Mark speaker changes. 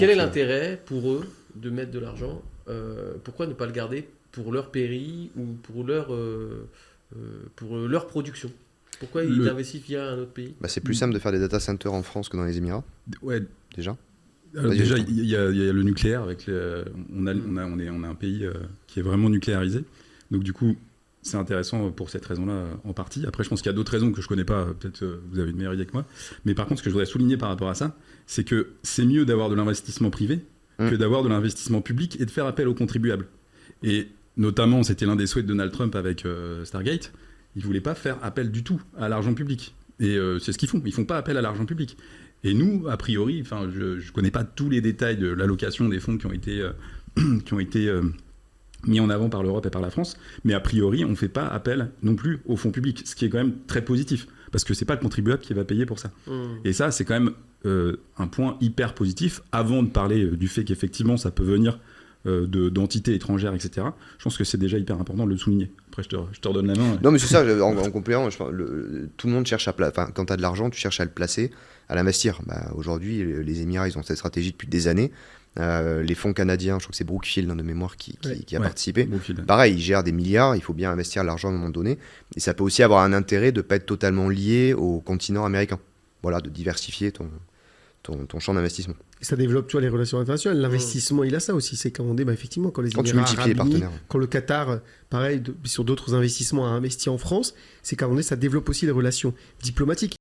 Speaker 1: Quel est l'intérêt pour eux de mettre de l'argent pourquoi ne pas le garder pour leur pays ou pour leur production? Pourquoi ils investissent via un autre pays?
Speaker 2: C'est plus simple de faire des data centers en France que dans les Émirats.
Speaker 3: Ouais.
Speaker 2: Déjà.
Speaker 3: Alors déjà, il y a le nucléaire. On a un pays qui est vraiment nucléarisé. Donc du coup, c'est intéressant pour cette raison-là en partie. Après, je pense qu'il y a d'autres raisons que je ne connais pas. Peut-être vous avez une meilleure idée que moi. Mais par contre, ce que je voudrais souligner par rapport à ça, c'est que c'est mieux d'avoir de l'investissement privé que d'avoir de l'investissement public et de faire appel aux contribuables. Et notamment, c'était l'un des souhaits de Donald Trump avec Stargate. Il ne voulait pas faire appel du tout à l'argent public. Et c'est ce qu'ils font. Ils ne font pas appel à l'argent public. Et nous, a priori, je ne connais pas tous les détails de l'allocation des fonds qui ont été mis en avant par l'Europe et par la France, mais a priori, on ne fait pas appel non plus aux fonds publics, ce qui est quand même très positif, parce que ce n'est pas le contribuable qui va payer pour ça. Et ça, c'est quand même un point hyper positif, avant de parler du fait qu'effectivement, ça peut venir d'entités étrangères, etc. Je pense que c'est déjà hyper important de le souligner. Après, je te redonne la main.
Speaker 2: Non, mais c'est ça, en complément, tout le monde cherche quand tu as de l'argent, tu cherches à le placer, à l'investir. Aujourd'hui, les Émirats, ils ont cette stratégie depuis des années. Les fonds canadiens, je crois que c'est Brookfield de mémoire qui a participé.
Speaker 3: Brookfield.
Speaker 2: Pareil, ils gèrent des milliards, il faut bien investir l'argent à un moment donné. Et ça peut aussi avoir un intérêt de ne pas être totalement lié au continent américain. Voilà, de diversifier ton champ d'investissement.
Speaker 4: Et ça développe les relations internationales. L'investissement, il a ça aussi. C'est quand on dit, effectivement, quand les Émirats arabes unis, quand le Qatar, pareil, sur d'autres investissements, a investi en France, c'est quand on dit, ça développe aussi les relations diplomatiques.